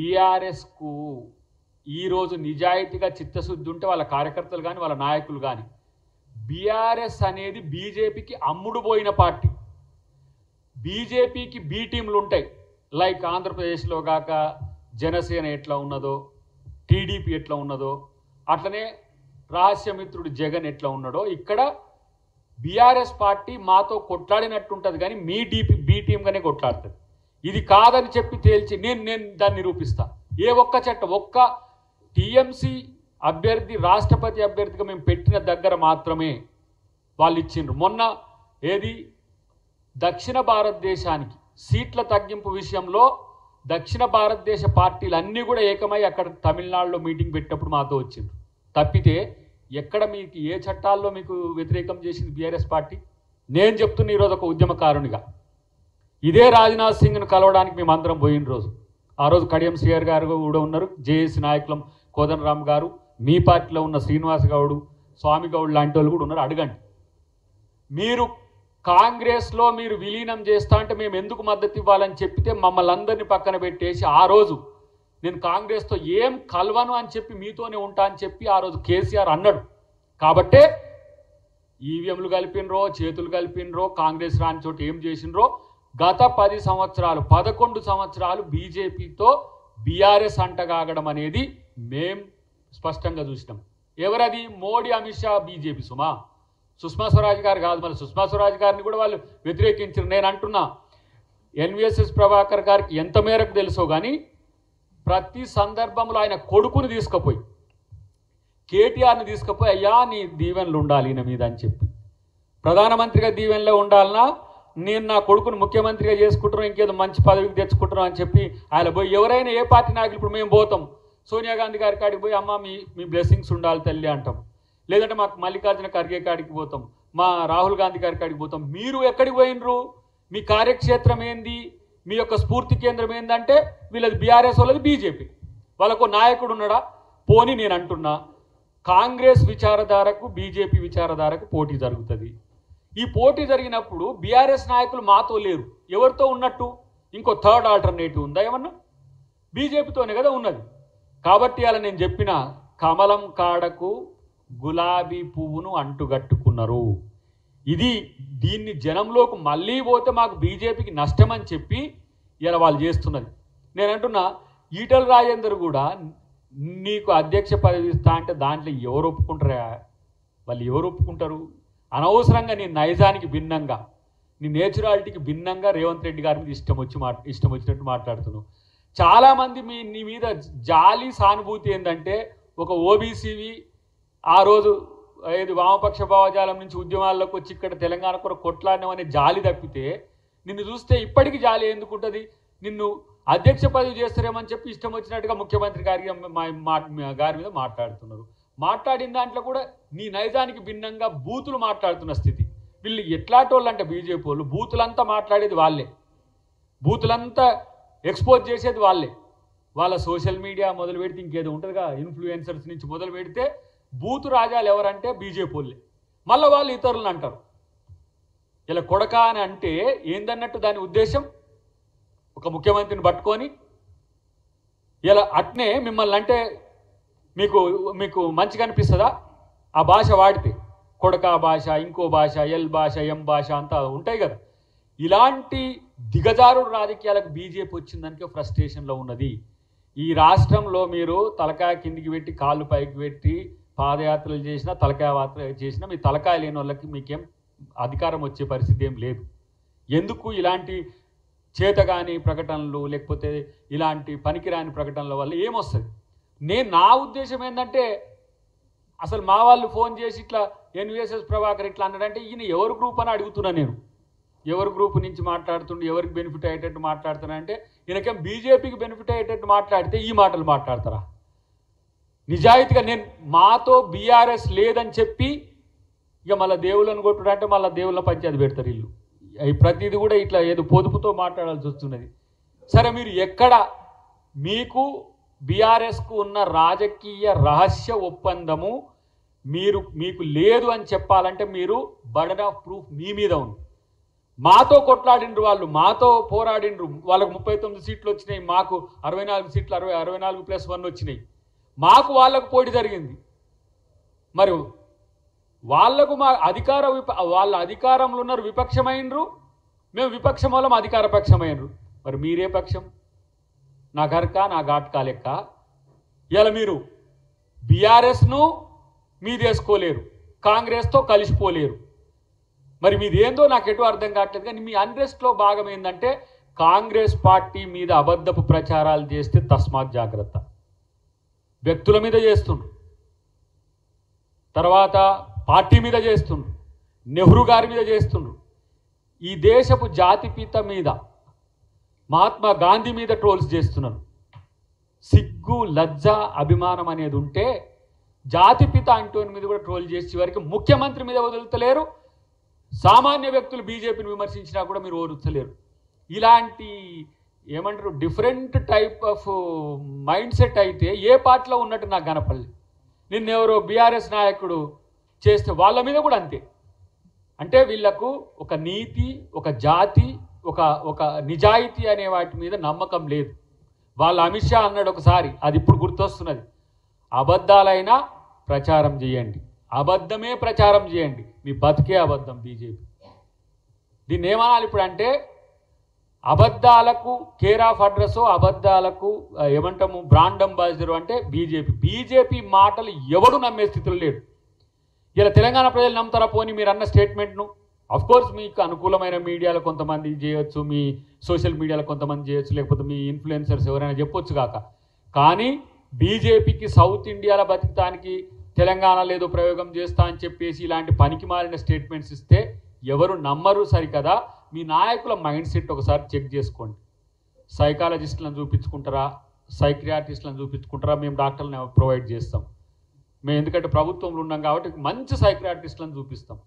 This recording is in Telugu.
బీఆర్ఎస్కు ఈరోజు నిజాయితీగా చిత్తశుద్ధి ఉంటే వాళ్ళ కార్యకర్తలు కానీ వాళ్ళ నాయకులు కానీ బీఆర్ఎస్ అనేది బీజేపీకి అమ్ముడు పోయిన పార్టీ. బీజేపీకి బీ టీంలు ఉంటాయి. లైక్ ఆంధ్రప్రదేశ్లో కాక జనసేన ఎట్లా ఉన్నదో, టీడీపీ ఎట్లా ఉన్నదో, అట్లనే రహస్యమిత్రుడు జగన్ ఎట్లా ఉన్నాడో ఇక్కడ బీఆర్ఎస్ పార్టీ మాతో కొట్లాడినట్టు ఉంటుంది కానీ మీ బీ టీంగానే కొట్లాడుతుంది. ఇది కాదని చెప్పి తేల్చి నేను దాన్ని నిరూపిస్తా. ఏ ఒక్క చట్టం ఒక్క టీఎంసీ అభ్యర్థి రాష్ట్రపతి అభ్యర్థిగా మేము పెట్టిన దగ్గర మాత్రమే వాళ్ళు ఇచ్చిండ్రు. మొన్న ఏది దక్షిణ భారతదేశానికి సీట్ల తగ్గింపు విషయంలో దక్షిణ భారతదేశ పార్టీలు అన్నీ కూడా ఏకమై అక్కడ తమిళనాడులో మీటింగ్ పెట్టినప్పుడు మాతో వచ్చిండ్రు. తప్పితే ఎక్కడ మీకు ఏ చట్టాల్లో మీకు వ్యతిరేకం చేసింది బీఆర్ఎస్ పార్టీ? నేను చెప్తున్న ఈరోజు ఒక ఉద్యమకారునిగా ఇదే రాజ్నాథ్ సింగ్ను కలవడానికి మేము అందరం పోయిన రోజు, ఆ రోజు కడియం శ్రీహర్ గారు కూడా ఉన్నారు, జేఏసీ నాయకులం కోదండరామ్ గారు, మీ పార్టీలో ఉన్న శ్రీనివాస్ గౌడ్, స్వామి గౌడ్ లాంటి వాళ్ళు కూడా ఉన్నారు. అడగండి. మీరు కాంగ్రెస్లో మీరు విలీనం చేస్తా అంటే మేము ఎందుకు మద్దతు ఇవ్వాలని చెప్పితే మమ్మల్ని అందరినీ పక్కన పెట్టేసి ఆ రోజు నేను కాంగ్రెస్తో ఏం కలవను అని చెప్పి మీతోనే ఉంటా అని చెప్పి ఆ రోజు కేసీఆర్ అన్నాడు. కాబట్టే ఈవీఎంలు కలిపినరో చేతులు కలిపినరో కాంగ్రెస్ రాని చోటు ఏం చేసినరో గత 10 సంవత్సరాలు 11 సంవత్సరాలు బీజేపీతో బీఆర్ఎస్ అంటగాగడం అనేది మేం స్పష్టంగా చూసినాం. ఎవరది? మోడీ, అమిత్ షా, బీజేపీ. సుష్మా స్వరాజ్ గారు కాదు. మళ్ళీ సుష్మా స్వరాజ్ గారిని కూడా వాళ్ళు వ్యతిరేకించారు. నేను అంటున్నా ఎన్వీఎస్ఎస్ ప్రభాకర్ గారికి ఎంత మేరకు తెలుసో కానీ ప్రతి సందర్భంలో ఆయన కొడుకుని తీసుకుపోయి కేటీఆర్ని తీసుకుపోయి అయ్యా నీ దీవెనలు ఉండాలి ఈయన మీద అని చెప్పి, ప్రధానమంత్రిగా దీవెనలో ఉండాలన్నా నేను నా కొడుకును ముఖ్యమంత్రిగా చేసుకుంటున్నాను ఇంకేదో మంచి పదవికి తెచ్చుకుంటున్నాను అని చెప్పి ఆయన పోయి ఎవరైనా ఏ పార్టీ నాయకులు ఇప్పుడు మేము పోతాం సోనియా గాంధీ గారి కాడికి పోయి అమ్మ మీ బ్లెస్సింగ్స్ ఉండాలి తల్లి అంటాం. లేదంటే మాకు మల్లికార్జున ఖర్గే కాడికి పోతాం, మా రాహుల్ గాంధీ గారి కాడికి పోతాం. మీరు ఎక్కడికి పోయినరు? మీ కార్యక్షేత్రం ఏంది? మీ యొక్క స్ఫూర్తి కేంద్రం ఏంటంటే వీళ్ళది బీఆర్ఎస్ వాళ్ళది బీజేపీ. వాళ్ళకు నాయకుడు ఉన్నాడా? పోనీ నేను అంటున్నా కాంగ్రెస్ విచారధారకు బీజేపీ విచారధారకు పోటీ జరుగుతుంది. ఈ పోటీ జరిగినప్పుడు బీఆర్ఎస్ నాయకులు మాతో లేరు. ఎవరితో ఉన్నట్టు? ఇంకో థర్డ్ ఆల్టర్నేటివ్ ఉందా ఏమన్నా? బీజేపీతోనే కదా ఉన్నది. కాబట్టి అలా నేను చెప్పిన కమలం కాడకు గులాబీ పువ్వును అంటుగట్టుకున్నారు. దీన్ని జనంలోకి మళ్ళీ పోతే మాకు బీజేపీకి నష్టం అని చెప్పి ఇలా వాళ్ళు చేస్తున్నది. నేను అంటున్నా ఈటల రాజేందర్ కూడా నీకు అధ్యక్ష పదవి ఇస్తా అంటే దాంట్లో ఎవరు ఒప్పుకుంటారా? వాళ్ళు ఎవరు ఒప్పుకుంటారు? అనవసరంగా నీ నైజానికి భిన్నంగా నీ నేచురాలిటీకి భిన్నంగా రేవంత్ రెడ్డి గారి మీద ఇష్టం వచ్చినట్టు మాట్లాడుతున్నావు. చాలామంది నీ మీద జాలి సానుభూతి ఏంటంటే ఒక ఓబీసీవి ఆ రోజు ఏది వామపక్ష భావజాలం నుంచి ఉద్యమాల్లోకి వచ్చి ఇక్కడ తెలంగాణ కొరకు కొట్లాడినాం అనే జాలి తప్పితే నిన్ను చూస్తే ఇప్పటికీ జాలి ఎందుకుంటుంది? నిన్ను అధ్యక్ష పదవి చేస్తారేమని చెప్పి ఇష్టం వచ్చినట్టుగా ముఖ్యమంత్రి గారి మీద మాట్లాడుతున్నారు. మాట్లాడిన దాంట్లో కూడా నీ నైజానికి భిన్నంగా బూతులు మాట్లాడుతున్న స్థితి. వీళ్ళు ఎట్లాంటి వాళ్ళు అంటే బీజేపీ వాళ్ళు బూతులంతా మాట్లాడేది వాళ్ళే, బూతులంతా ఎక్స్పోజ్ చేసేది వాళ్ళే. వాళ్ళ సోషల్ మీడియా మొదలు పెడితే ఇంకేదో ఉంటుందిగా, ఇన్ఫ్లుయెన్సర్స్ నుంచి మొదలు పెడితే బూతు రాజాలు ఎవరంటే బీజేపీ వాళ్ళే. మళ్ళీ వాళ్ళు ఇతరులను అంటారు. ఇలా కొడక అని అంటే ఏందన్నట్టు దాని ఉద్దేశం? ఒక ముఖ్యమంత్రిని పట్టుకొని ఇలా అట్నే మిమ్మల్ని అంటే మీకు మంచిగా అనిపిస్తుందా? ఆ భాష వాడితే కొడక భాష, ఇంకో భాష, ఎల్ భాష, ఎం భాష అంతా ఉంటాయి కదా. ఇలాంటి దిగజారుడు రాజకీయాలకు బీజేపీ వచ్చిందానికి ఫ్రస్ట్రేషన్లో ఉన్నది. ఈ రాష్ట్రంలో మీరు తలకాయ కిందికి పెట్టి కాళ్ళు పైకి పెట్టి పాదయాత్రలు చేసినా తలకాయ యాత్ర చేసినా మీ తలకాయ లేని వాళ్ళకి మీకేం అధికారం వచ్చే పరిస్థితి ఏం లేదు. ఎందుకు ఇలాంటి చేతగాని ప్రకటనలు లేకపోతే ఇలాంటి పనికిరాని ప్రకటనల వల్ల ఏమొస్తుంది? నా ఉద్దేశం ఏంటంటే అసలు మా వాళ్ళు ఫోన్ చేసి ఇట్లా ఎన్వీఎస్ఎస్ ప్రభాకర్ ఇట్లా అన్నాడంటే ఈయన ఎవరు గ్రూప్ అని అడుగుతున్నా. నేను ఎవరు గ్రూప్ నుంచి మాట్లాడుతుండే ఎవరికి బెనిఫిట్ అయ్యేటట్టు మాట్లాడుతున్నా అంటే ఈయనకేం బీజేపీకి బెనిఫిట్ అయ్యేటట్టు మాట్లాడితే ఈ మాటలు మాట్లాడతారా? నిజాయితీగా నేను మాతో బీఆర్ఎస్ లేదని చెప్పి ఇక మళ్ళీ దేవుళ్ళని కొట్టుడు అంటే మళ్ళీ దేవుళ్ళ పంచాయతీ పెడతారు వీళ్ళు. అవి ప్రతిదీ కూడా ఇట్లా ఏదో పొదుపుతో మాట్లాడాల్సి వస్తున్నది. సరే మీరు ఎక్కడ మీకు బీఆర్ఎస్కు ఉన్న రాజకీయ రహస్య ఒప్పందము మీకు లేదు అని చెప్పాలంటే మీరు బర్డెన్ ఆఫ్ ప్రూఫ్ మీ మీద ఉంది. మాతో కొట్లాడిండ్రు, వాళ్ళు మాతో పోరాడిండ్రు. వాళ్ళకు 39 సీట్లు వచ్చినాయి, మాకు 64 సీట్లు 64+1 వచ్చినాయి. మాకు వాళ్ళకు పోటీ జరిగింది. మరి వాళ్లకు మా వాళ్ళ అధికారంలో ఉన్నారు, విపక్షమైనరు. మేము విపక్షం వల్ల అధికార పక్షమైనరు. మరి మీరే పక్షం? నా గర్కా నా ఘాట్కా లెక్క. ఇలా మీరు బీఆర్ఎస్ను మీరు వేసుకోలేరు, కాంగ్రెస్తో కలిసిపోలేరు. మరి మీది ఏందో నాకు ఎటు అర్థం కావట్లేదు. కానీ మీ అన్రెస్ట్లో భాగం ఏంటంటే కాంగ్రెస్ పార్టీ మీద అబద్ధపు ప్రచారాలు చేస్తే తస్మాత్ జాగ్రత్త. వ్యక్తుల మీద చేస్తుండ్రు, తర్వాత పార్టీ మీద చేస్తుండ్రు, నెహ్రూ గారి మీద చేస్తుండ్రు, ఈ దేశపు జాతిపిత మీద మహాత్మా గాంధీ మీద ట్రోల్స్ చేస్తున్నారు. సిగ్గు లజ్జ అభిమానం అనేది ఉంటే జాతిపిత అంటోని మీద కూడా ట్రోల్ చేసి చివరికి ముఖ్యమంత్రి మీద వదులుతలేరు. సామాన్య వ్యక్తులు బీజేపీని విమర్శించినా కూడా మీరు ఓరుస్తలేరు. ఇలాంటి ఏమంటారు different type of mind set అయితే ఏ పార్టీలో ఉన్నట్టు నాకు కనపడలేదు. నిన్నెవరో బీఆర్ఎస్ నాయకుడు చేస్తే వాళ్ళ మీద కూడా అంతే. అంటే వీళ్లకు ఒక నీతి, ఒక జాతి, ఒక నిజాయితీ అనే వాటి మీద నమ్మకం లేదు. వాళ్ళ అమిత్ షా అన్నాడు ఒకసారి, అది ఇప్పుడు గుర్తొస్తున్నది, అబద్ధాలైనా ప్రచారం చేయండి, అబద్ధమే ప్రచారం చేయండి, మీ బతికే అబద్ధం బీజేపీ. దీన్ని ఏమనాలి ఇప్పుడు అంటే అబద్ధాలకు కేర్ ఆఫ్ అడ్రస్, అబద్ధాలకు ఏమంటాము బ్రాండ్ అంబాసిడర్ అంటే బీజేపీ మాటలు ఎవడు నమ్మే స్థితిలో లేడు. ఇలా తెలంగాణ ప్రజలు నమ్ముతారా? పోనీ మీరు అన్న స్టేట్మెంట్ను కోర్స్ మీకు అనుకూలమైన మీడియాలో కొంతమంది చేయొచ్చు, మీ సోషల్ మీడియాలో కొంతమంది చేయొచ్చు, లేకపోతే మీ ఇన్ఫ్లుయెన్సర్స్ ఎవరైనా చెప్పొచ్చు కాక. కానీ బీజేపీకి సౌత్ ఇండియాలో బతికటానికి తెలంగాణలో ఏదో ప్రయోగం చేస్తా అని చెప్పేసి ఇలాంటి పనికి మారిన స్టేట్మెంట్స్ ఇస్తే ఎవరు నమ్మరు. సరికదా మీ నాయకుల మైండ్ సెట్ ఒకసారి చెక్ చేసుకోండి. సైకాలజిస్టులను చూపించుకుంటారా, సైక్రియాటిస్టులను చూపించుకుంటారా? మేము డాక్టర్లను ప్రొవైడ్ చేస్తాం. మేము ఎందుకంటే ప్రభుత్వంలో ఉన్నాం కాబట్టి మంచి సైక్రియాటిస్టులను చూపిస్తాం.